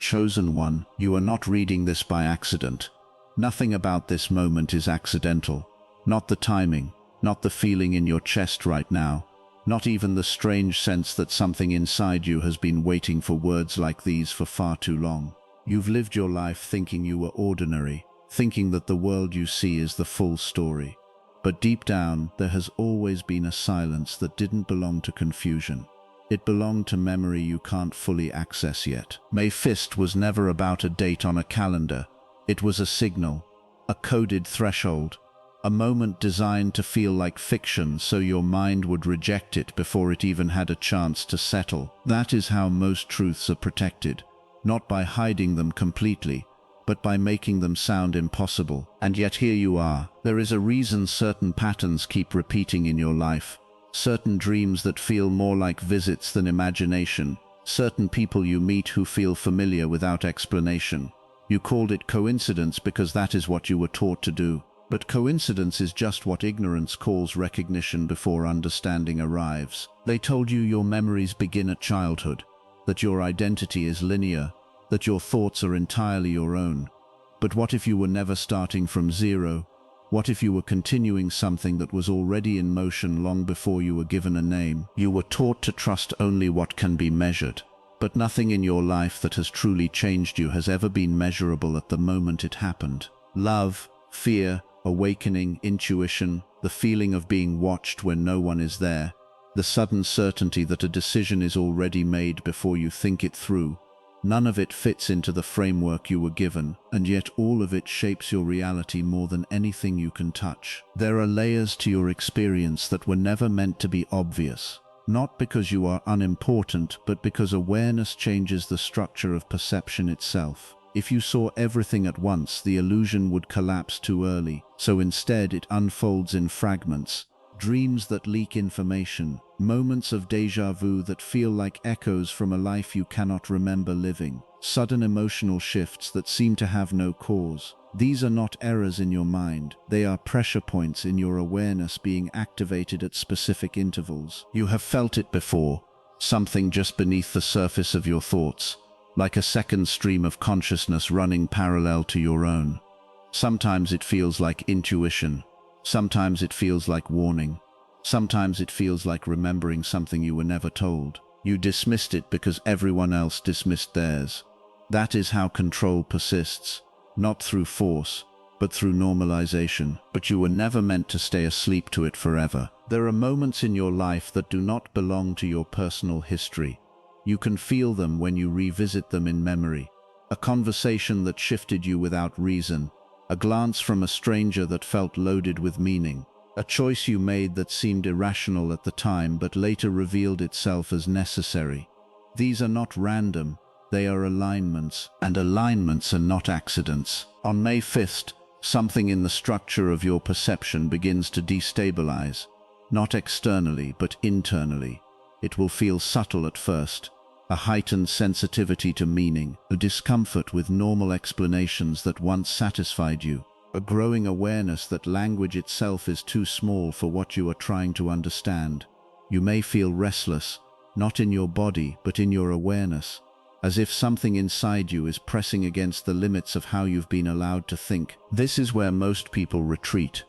chosen one. You are not reading this by accident. Nothing about this moment is accidental. Not the timing, not the feeling in your chest right now, not even the strange sense that something inside you has been waiting for words like these for far too long. You've lived your life thinking you were ordinary, thinking that the world you see is the full story. But deep down, there has always been a silence that didn't belong to confusion. It belonged to memory you can't fully access yet. May 5th was never about a date on a calendar. It was a signal, a coded threshold, a moment designed to feel like fiction so your mind would reject it before it even had a chance to settle. That is how most truths are protected, not by hiding them completely, but by making them sound impossible. And yet here you are. There is a reason certain patterns keep repeating in your life, certain dreams that feel more like visits than imagination, certain people you meet who feel familiar without explanation. You called it coincidence because that is what you were taught to do. But coincidence is just what ignorance calls recognition before understanding arrives. They told you your memories begin at childhood, that your identity is linear, that your thoughts are entirely your own. But what if you were never starting from zero? What if you were continuing something that was already in motion long before you were given a name? You were taught to trust only what can be measured. But nothing in your life that has truly changed you has ever been measurable at the moment it happened. Love, fear, awakening, intuition, the feeling of being watched when no one is there, the sudden certainty that a decision is already made before you think it through. None of it fits into the framework you were given, and yet all of it shapes your reality more than anything you can touch. There are layers to your experience that were never meant to be obvious. Not because you are unimportant, but because awareness changes the structure of perception itself. If you saw everything at once, the illusion would collapse too early. So instead, it unfolds in fragments. Dreams that leak information, moments of déjà vu that feel like echoes from a life you cannot remember living, sudden emotional shifts that seem to have no cause. These are not errors in your mind, they are pressure points in your awareness being activated at specific intervals. You have felt it before, something just beneath the surface of your thoughts, like a second stream of consciousness running parallel to your own. Sometimes it feels like intuition, sometimes it feels like warning, sometimes it feels like remembering something you were never told. You dismissed it because everyone else dismissed theirs. That is how control persists. Not through force, but through normalization. But you were never meant to stay asleep to it forever. There are moments in your life that do not belong to your personal history. You can feel them when you revisit them in memory. A conversation that shifted you without reason, a glance from a stranger that felt loaded with meaning, a choice you made that seemed irrational at the time but later revealed itself as necessary. These are not random. They are alignments, and alignments are not accidents. On May 5th, something in the structure of your perception begins to destabilize, not externally, but internally. It will feel subtle at first, a heightened sensitivity to meaning, a discomfort with normal explanations that once satisfied you, a growing awareness that language itself is too small for what you are trying to understand. You may feel restless, not in your body, but in your awareness, as if something inside you is pressing against the limits of how you've been allowed to think. This is where most people retreat.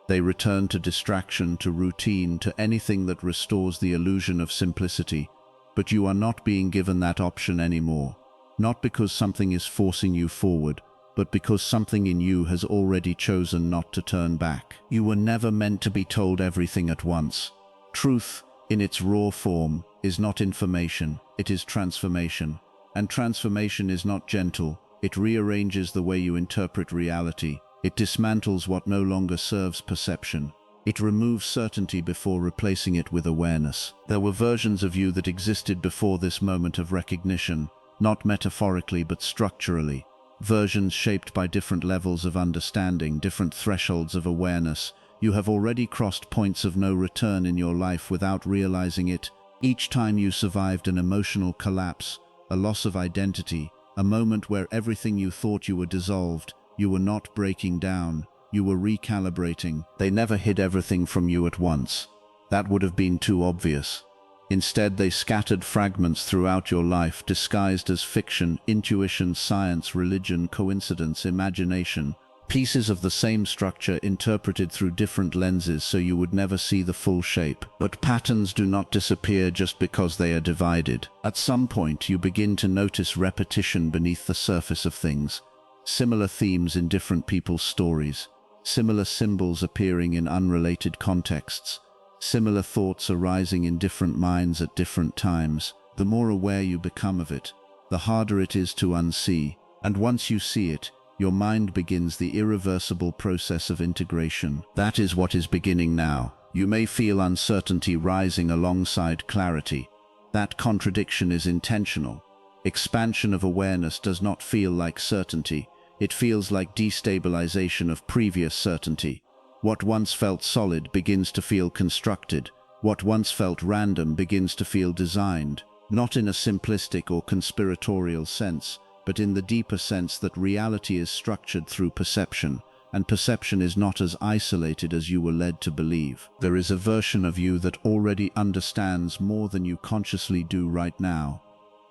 They return to distraction, to routine, to anything that restores the illusion of simplicity. But you are not being given that option anymore. Not because something is forcing you forward, but because something in you has already chosen not to turn back. You were never meant to be told everything at once. Truth, in its raw form, is not information, it is transformation. And transformation is not gentle. It rearranges the way you interpret reality. It dismantles what no longer serves perception. It removes certainty before replacing it with awareness. There were versions of you that existed before this moment of recognition, not metaphorically but structurally. Versions shaped by different levels of understanding, different thresholds of awareness. You have already crossed points of no return in your life without realizing it. Each time you survived an emotional collapse, a loss of identity, a moment where everything you thought you were dissolved, you were not breaking down, you were recalibrating. They never hid everything from you at once. That would have been too obvious. Instead, they scattered fragments throughout your life, disguised as fiction, intuition, science, religion, coincidence, imagination. Pieces of the same structure interpreted through different lenses so you would never see the full shape. But patterns do not disappear just because they are divided. At some point, you begin to notice repetition beneath the surface of things. Similar themes in different people's stories. Similar symbols appearing in unrelated contexts. Similar thoughts arising in different minds at different times. The more aware you become of it, the harder it is to unsee. And once you see it, your mind begins the irreversible process of integration. That is what is beginning now. You may feel uncertainty rising alongside clarity. That contradiction is intentional. Expansion of awareness does not feel like certainty. It feels like destabilization of previous certainty. What once felt solid begins to feel constructed. What once felt random begins to feel designed, not in a simplistic or conspiratorial sense, but in the deeper sense that reality is structured through perception, and perception is not as isolated as you were led to believe. There is a version of you that already understands more than you consciously do right now.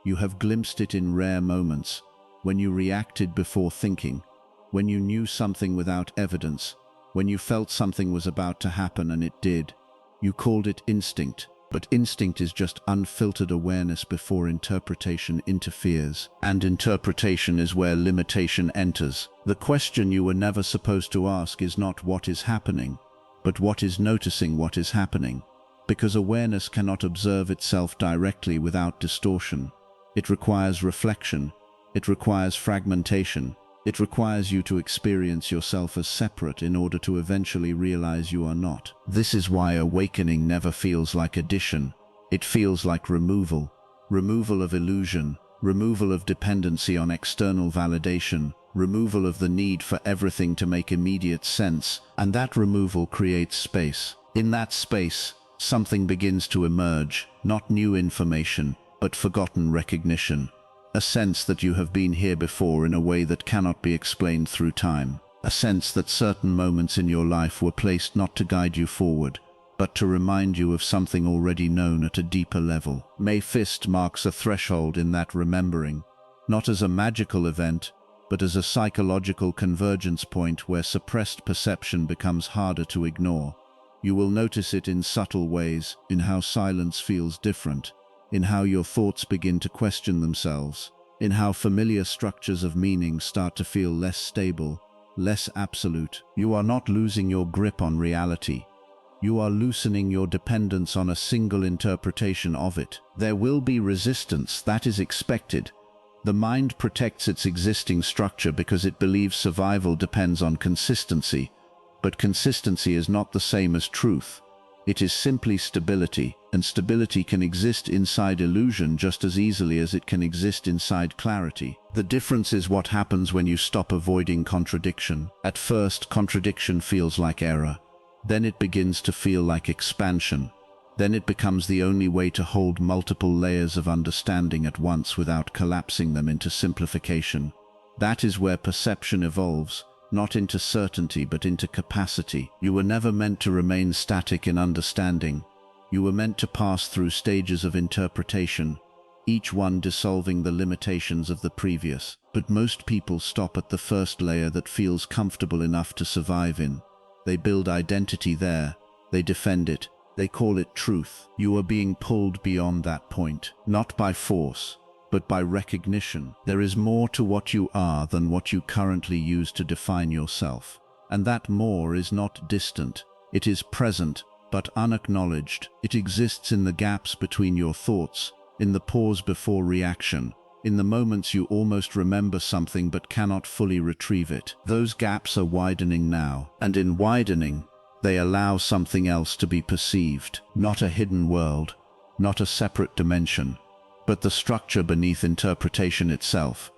You have glimpsed it in rare moments, when you reacted before thinking, when you knew something without evidence, when you felt something was about to happen and it did. You called it instinct. But instinct is just unfiltered awareness before interpretation interferes. And interpretation is where limitation enters. The question you were never supposed to ask is not what is happening, but what is noticing what is happening. Because awareness cannot observe itself directly without distortion. It requires reflection. It requires fragmentation. It requires you to experience yourself as separate in order to eventually realize you are not. This is why awakening never feels like addition. It feels like removal. Removal of illusion. Removal of dependency on external validation. Removal of the need for everything to make immediate sense. And that removal creates space. In that space, something begins to emerge. Not new information, but forgotten recognition. A sense that you have been here before in a way that cannot be explained through time. A sense that certain moments in your life were placed not to guide you forward, but to remind you of something already known at a deeper level. May 5th marks a threshold in that remembering, not as a magical event, but as a psychological convergence point where suppressed perception becomes harder to ignore. You will notice it in subtle ways, in how silence feels different, in how your thoughts begin to question themselves, in how familiar structures of meaning start to feel less stable, less absolute. You are not losing your grip on reality. You are loosening your dependence on a single interpretation of it. There will be resistance, that is expected. The mind protects its existing structure because it believes survival depends on consistency. But consistency is not the same as truth. It is simply stability, and stability can exist inside illusion just as easily as it can exist inside clarity. The difference is what happens when you stop avoiding contradiction. At first, contradiction feels like error. Then it begins to feel like expansion. Then it becomes the only way to hold multiple layers of understanding at once without collapsing them into simplification. That is where perception evolves. Not into certainty, but into capacity. You were never meant to remain static in understanding. You were meant to pass through stages of interpretation, each one dissolving the limitations of the previous. But most people stop at the first layer that feels comfortable enough to survive in. They build identity there. They defend it. They call it truth. You are being pulled beyond that point, not by force, but by recognition. There is more to what you are than what you currently use to define yourself. And that more is not distant. It is present, but unacknowledged. It exists in the gaps between your thoughts, in the pause before reaction, in the moments you almost remember something but cannot fully retrieve it. Those gaps are widening now, and in widening, they allow something else to be perceived. Not a hidden world, not a separate dimension, but the structure beneath interpretation itself,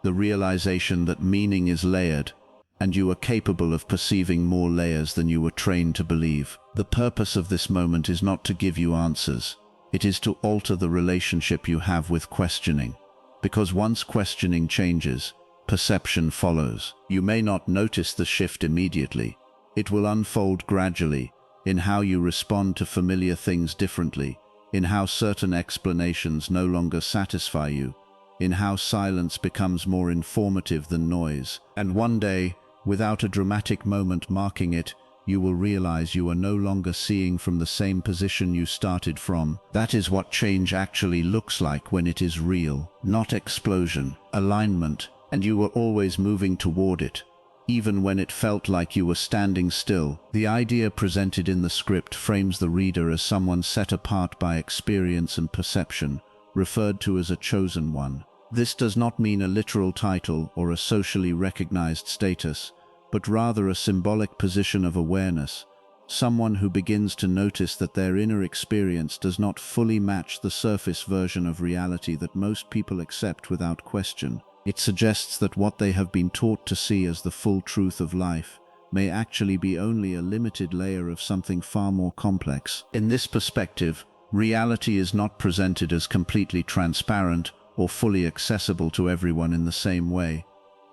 the realization that meaning is layered, and you are capable of perceiving more layers than you were trained to believe. The purpose of this moment is not to give you answers. It is to alter the relationship you have with questioning. Because once questioning changes, perception follows. You may not notice the shift immediately. It will unfold gradually, in how you respond to familiar things differently, in how certain explanations no longer satisfy you, in how silence becomes more informative than noise. And one day, without a dramatic moment marking it, you will realize you are no longer seeing from the same position you started from. That is what change actually looks like when it is real, not explosion, alignment, and you were always moving toward it, even when it felt like you were standing still. The idea presented in the script frames the reader as someone set apart by experience and perception, referred to as a chosen one. This does not mean a literal title or a socially recognized status, but rather a symbolic position of awareness, someone who begins to notice that their inner experience does not fully match the surface version of reality that most people accept without question. It suggests that what they have been taught to see as the full truth of life may actually be only a limited layer of something far more complex. In this perspective, reality is not presented as completely transparent or fully accessible to everyone in the same way.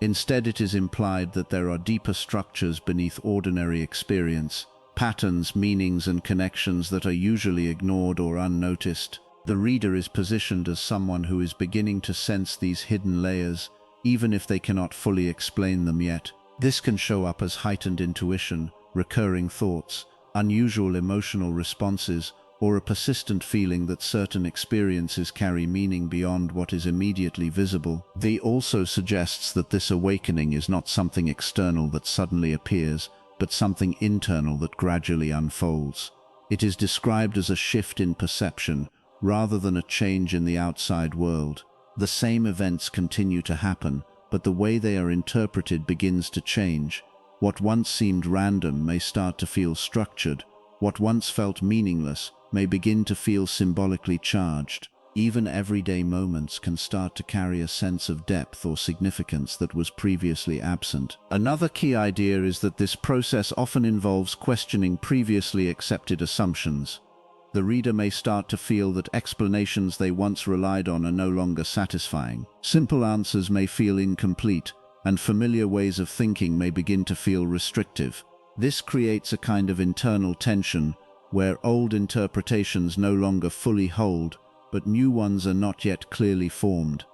Instead, it is implied that there are deeper structures beneath ordinary experience, patterns, meanings, and connections that are usually ignored or unnoticed. The reader is positioned as someone who is beginning to sense these hidden layers, even if they cannot fully explain them yet. This can show up as heightened intuition, recurring thoughts, unusual emotional responses, or a persistent feeling that certain experiences carry meaning beyond what is immediately visible. They also suggests that this awakening is not something external that suddenly appears, but something internal that gradually unfolds. It is described as a shift in perception, rather than a change in the outside world. The same events continue to happen, but the way they are interpreted begins to change. What once seemed random may start to feel structured. What once felt meaningless may begin to feel symbolically charged. Even everyday moments can start to carry a sense of depth or significance that was previously absent. Another key idea is that this process often involves questioning previously accepted assumptions. The reader may start to feel that explanations they once relied on are no longer satisfying. Simple answers may feel incomplete, and familiar ways of thinking may begin to feel restrictive. This creates a kind of internal tension, where old interpretations no longer fully hold, but new ones are not yet clearly formed.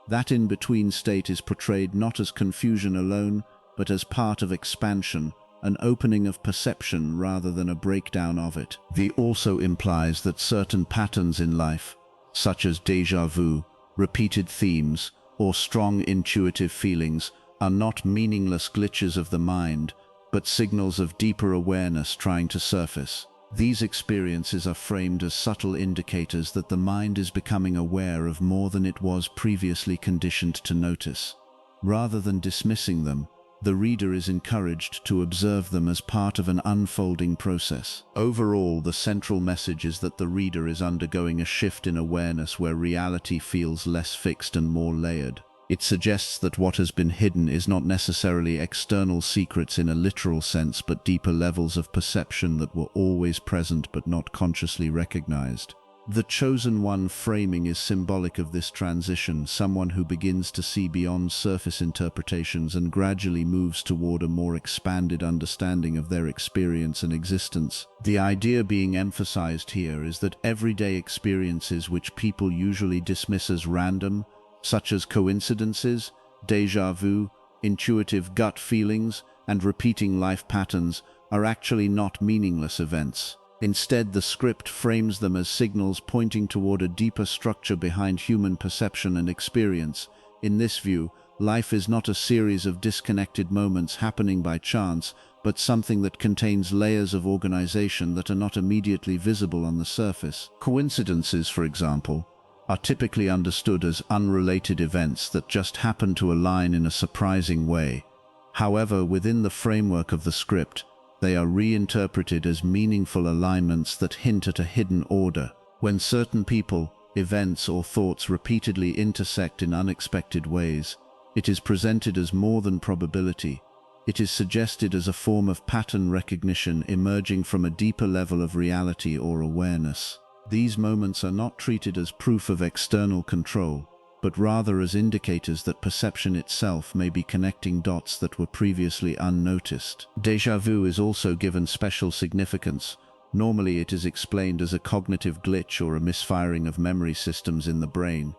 That in-between state is portrayed not as confusion alone, but as part of expansion, an opening of perception rather than a breakdown of it. This also implies that certain patterns in life, such as déjà vu, repeated themes, or strong intuitive feelings, are not meaningless glitches of the mind, but signals of deeper awareness trying to surface. These experiences are framed as subtle indicators that the mind is becoming aware of more than it was previously conditioned to notice. Rather than dismissing them, the reader is encouraged to observe them as part of an unfolding process. Overall, the central message is that the reader is undergoing a shift in awareness where reality feels less fixed and more layered. It suggests that what has been hidden is not necessarily external secrets in a literal sense, but deeper levels of perception that were always present but not consciously recognized. The chosen one framing is symbolic of this transition, someone who begins to see beyond surface interpretations and gradually moves toward a more expanded understanding of their experience and existence. The idea being emphasized here is that everyday experiences which people usually dismiss as random, such as coincidences, déjà vu, intuitive gut feelings, and repeating life patterns, are actually not meaningless events. Instead, the script frames them as signals pointing toward a deeper structure behind human perception and experience. In this view, life is not a series of disconnected moments happening by chance, but something that contains layers of organization that are not immediately visible on the surface. Coincidences, for example, are typically understood as unrelated events that just happen to align in a surprising way. However, within the framework of the script, they are reinterpreted as meaningful alignments that hint at a hidden order. When certain people, events, or thoughts repeatedly intersect in unexpected ways, it is presented as more than probability. It is suggested as a form of pattern recognition emerging from a deeper level of reality or awareness. These moments are not treated as proof of external control, but rather as indicators that perception itself may be connecting dots that were previously unnoticed. Déjà vu is also given special significance, Normally it is explained as a cognitive glitch or a misfiring of memory systems in the brain,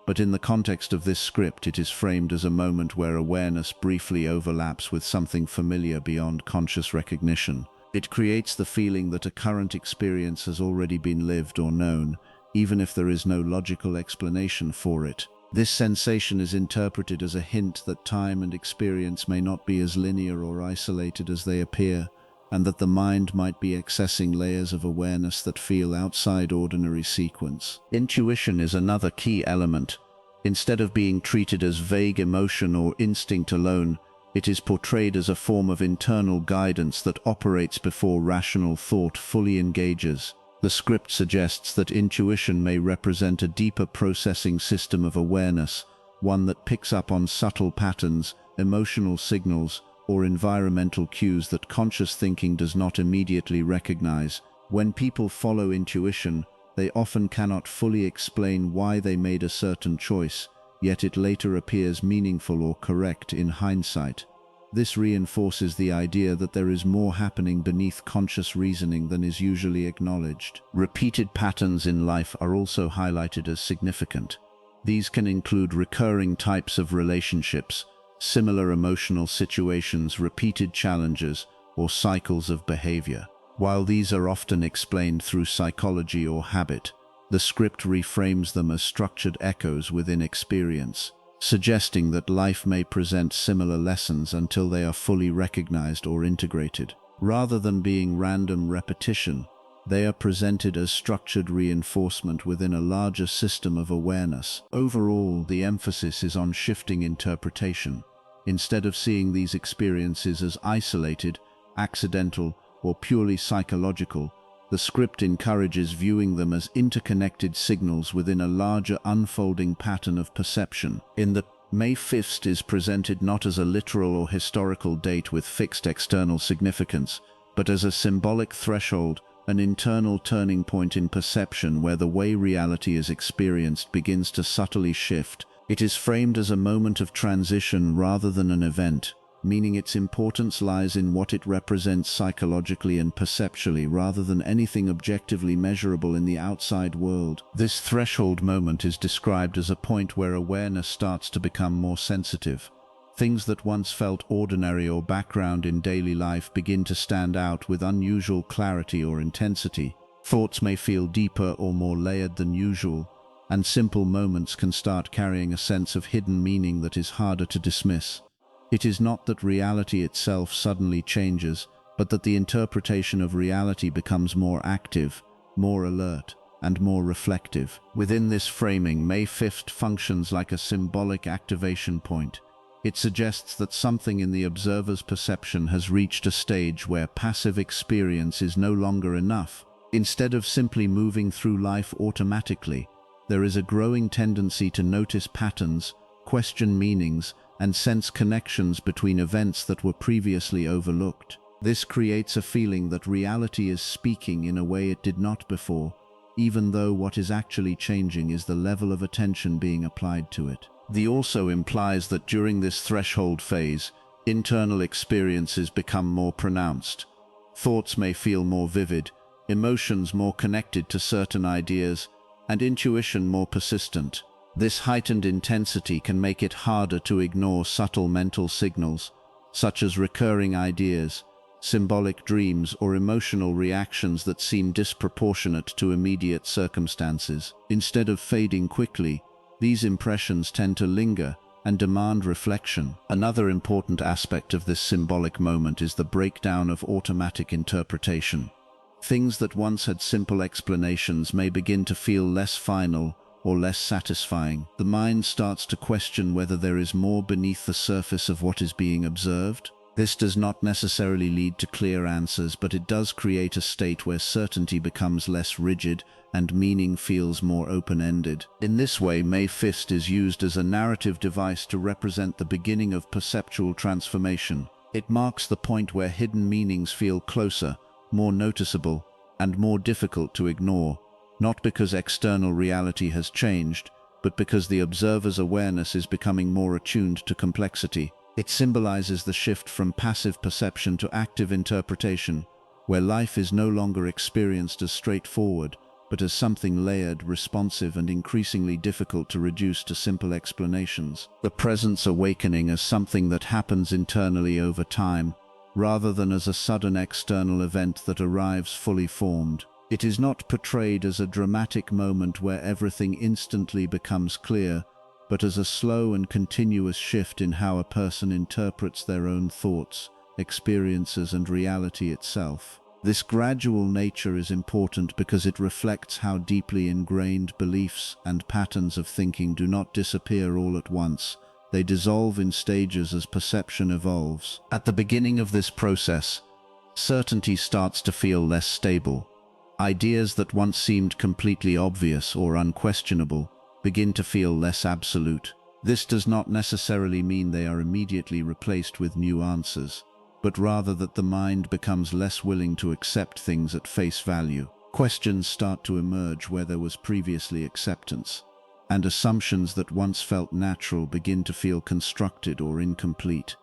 but in the context of this script it is framed as a moment where awareness briefly overlaps with something familiar beyond conscious recognition. It creates the feeling that a current experience has already been lived or known, even if there is no logical explanation for it. This sensation is interpreted as a hint that time and experience may not be as linear or isolated as they appear, and that the mind might be accessing layers of awareness that feel outside ordinary sequence. Intuition is another key element. Instead of being treated as vague emotion or instinct alone, it is portrayed as a form of internal guidance that operates before rational thought fully engages. The script suggests that intuition may represent a deeper processing system of awareness, one that picks up on subtle patterns, emotional signals, or environmental cues that conscious thinking does not immediately recognize. When people follow intuition, they often cannot fully explain why they made a certain choice, yet it later appears meaningful or correct in hindsight. This reinforces the idea that there is more happening beneath conscious reasoning than is usually acknowledged. Repeated patterns in life are also highlighted as significant. These can include recurring types of relationships, similar emotional situations, repeated challenges, or cycles of behavior. While these are often explained through psychology or habit, the script reframes them as structured echoes within experience, suggesting that life may present similar lessons until they are fully recognized or integrated. Rather than being random repetition, they are presented as structured reinforcement within a larger system of awareness. Overall, the emphasis is on shifting interpretation. Instead of seeing these experiences as isolated, accidental, or purely psychological, the script encourages viewing them as interconnected signals within a larger unfolding pattern of perception. In the May 5th is presented not as a literal or historical date with fixed external significance, but as a symbolic threshold, an internal turning point in perception where the way reality is experienced begins to subtly shift. It is framed as a moment of transition rather than an event, meaning its importance lies in what it represents psychologically and perceptually rather than anything objectively measurable in the outside world. This threshold moment is described as a point where awareness starts to become more sensitive. Things that once felt ordinary or background in daily life begin to stand out with unusual clarity or intensity. Thoughts may feel deeper or more layered than usual, and simple moments can start carrying a sense of hidden meaning that is harder to dismiss. It is not that reality itself suddenly changes, but that the interpretation of reality becomes more active, more alert, and more reflective. Within this framing, May 5th functions like a symbolic activation point. It suggests that something in the observer's perception has reached a stage where passive experience is no longer enough. Instead of simply moving through life automatically, there is a growing tendency to notice patterns, question meanings, and sense connections between events that were previously overlooked. This creates a feeling that reality is speaking in a way it did not before, even though what is actually changing is the level of attention being applied to it. The also implies that during this threshold phase, internal experiences become more pronounced. Thoughts may feel more vivid, emotions more connected to certain ideas, and intuition more persistent. This heightened intensity can make it harder to ignore subtle mental signals, such as recurring ideas, symbolic dreams, or emotional reactions that seem disproportionate to immediate circumstances. Instead of fading quickly, these impressions tend to linger and demand reflection. Another important aspect of this symbolic moment is the breakdown of automatic interpretation. Things that once had simple explanations may begin to feel less final or less satisfying. The mind starts to question whether there is more beneath the surface of what is being observed. This does not necessarily lead to clear answers, but it does create a state where certainty becomes less rigid and meaning feels more open-ended. In this way, May 5th is used as a narrative device to represent the beginning of perceptual transformation. It marks the point where hidden meanings feel closer, more noticeable, and more difficult to ignore, not because external reality has changed, but because the observer's awareness is becoming more attuned to complexity. It symbolizes the shift from passive perception to active interpretation, where life is no longer experienced as straightforward, but as something layered, responsive, and increasingly difficult to reduce to simple explanations. The presence awakening as something that happens internally over time, rather than as a sudden external event that arrives fully formed. It is not portrayed as a dramatic moment where everything instantly becomes clear, but as a slow and continuous shift in how a person interprets their own thoughts, experiences, and reality itself. This gradual nature is important because it reflects how deeply ingrained beliefs and patterns of thinking do not disappear all at once. They dissolve in stages as perception evolves. At the beginning of this process, certainty starts to feel less stable. Ideas that once seemed completely obvious or unquestionable begin to feel less absolute. This does not necessarily mean they are immediately replaced with new answers, but rather that the mind becomes less willing to accept things at face value. Questions start to emerge where there was previously acceptance, and assumptions that once felt natural begin to feel constructed or incomplete.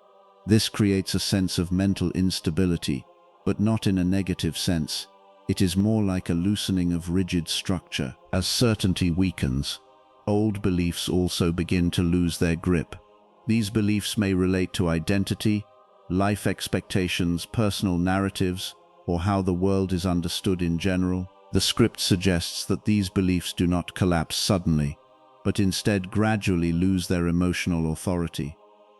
This creates a sense of mental instability, but not in a negative sense. It is more like a loosening of rigid structure. As certainty weakens, old beliefs also begin to lose their grip. These beliefs may relate to identity, life expectations, personal narratives, or how the world is understood in general. The script suggests that these beliefs do not collapse suddenly, but instead gradually lose their emotional authority.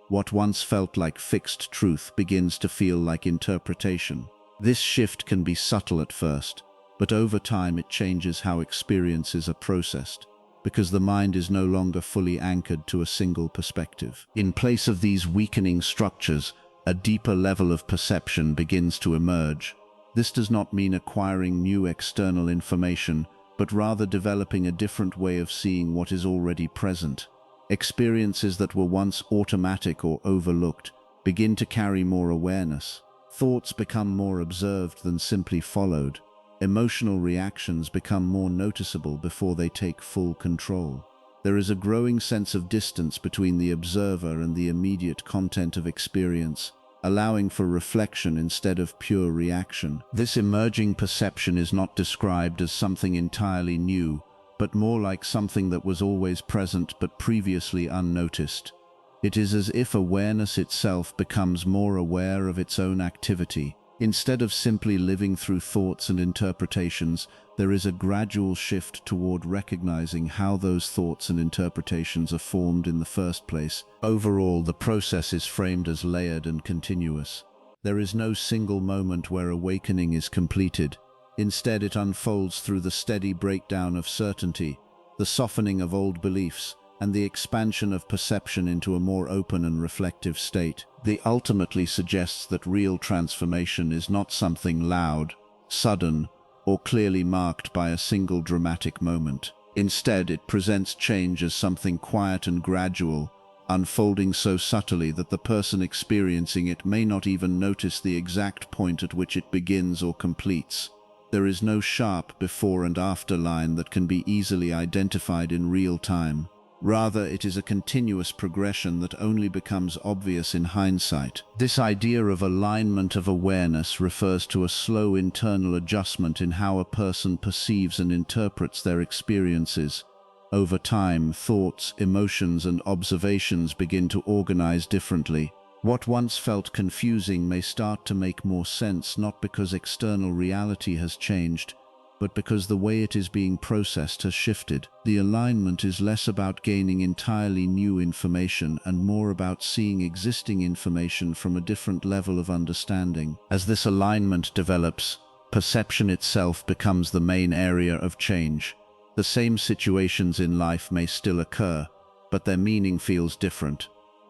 What once felt like fixed truth begins to feel like interpretation. This shift can be subtle at first, but over time it changes how experiences are processed, because the mind is no longer fully anchored to a single perspective. In place of these weakening structures, a deeper level of perception begins to emerge. This does not mean acquiring new external information, but rather developing a different way of seeing what is already present. Experiences that were once automatic or overlooked begin to carry more awareness. Thoughts become more observed than simply followed. Emotional reactions become more noticeable before they take full control. There is a growing sense of distance between the observer and the immediate content of experience, allowing for reflection instead of pure reaction. This emerging perception is not described as something entirely new, but more like something that was always present but previously unnoticed. It is as if awareness itself becomes more aware of its own activity. Instead of simply living through thoughts and interpretations, there is a gradual shift toward recognizing how those thoughts and interpretations are formed in the first place. Overall, the process is framed as layered and continuous. There is no single moment where awakening is completed. Instead, it unfolds through the steady breakdown of certainty, the softening of old beliefs, and the expansion of perception into a more open and reflective state. This ultimately suggests that real transformation is not something loud, sudden, or clearly marked by a single dramatic moment. Instead, it presents change as something quiet and gradual, unfolding so subtly that the person experiencing it may not even notice the exact point at which it begins or completes. There is no sharp before and after line that can be easily identified in real time. Rather, it is a continuous progression that only becomes obvious in hindsight. This idea of alignment of awareness refers to a slow internal adjustment in how a person perceives and interprets their experiences. Over time, thoughts, emotions, and observations begin to organize differently. What once felt confusing may start to make more sense, not because external reality has changed, but because the way it is being processed has shifted. The alignment is less about gaining entirely new information and more about seeing existing information from a different level of understanding. As this alignment develops, perception itself becomes the main area of change. The same situations in life may still occur, but their meaning feels different.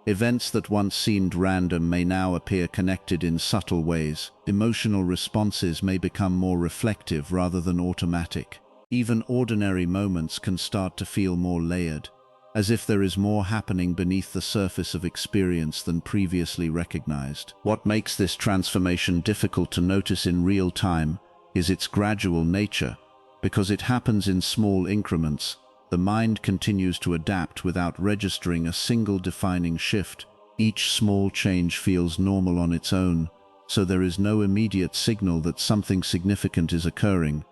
Events that once seemed random may now appear connected in subtle ways. Emotional responses may become more reflective rather than automatic. Even ordinary moments can start to feel more layered, as if there is more happening beneath the surface of experience than previously recognized. What makes this transformation difficult to notice in real time is its gradual nature. Because it happens in small increments, the mind continues to adapt without registering a single defining shift. Each small change feels normal on its own, so there is no immediate signal that something significant is occurring.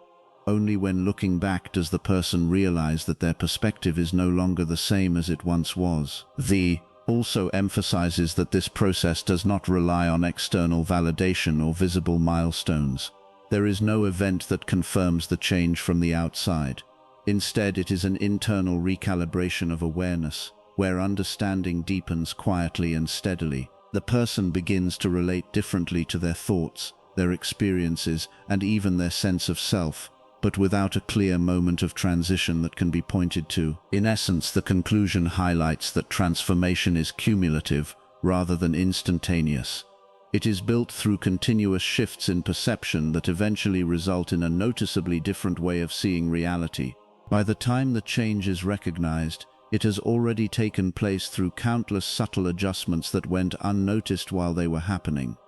Only when looking back does the person realize that their perspective is no longer the same as it once was. The also emphasizes that this process does not rely on external validation or visible milestones. There is no event that confirms the change from the outside. Instead, it is an internal recalibration of awareness, where understanding deepens quietly and steadily. The person begins to relate differently to their thoughts, their experiences, and even their sense of self, but without a clear moment of transition that can be pointed to. In essence, the conclusion highlights that transformation is cumulative rather than instantaneous. It is built through continuous shifts in perception that eventually result in a noticeably different way of seeing reality. By the time the change is recognized, it has already taken place through countless subtle adjustments that went unnoticed while they were happening.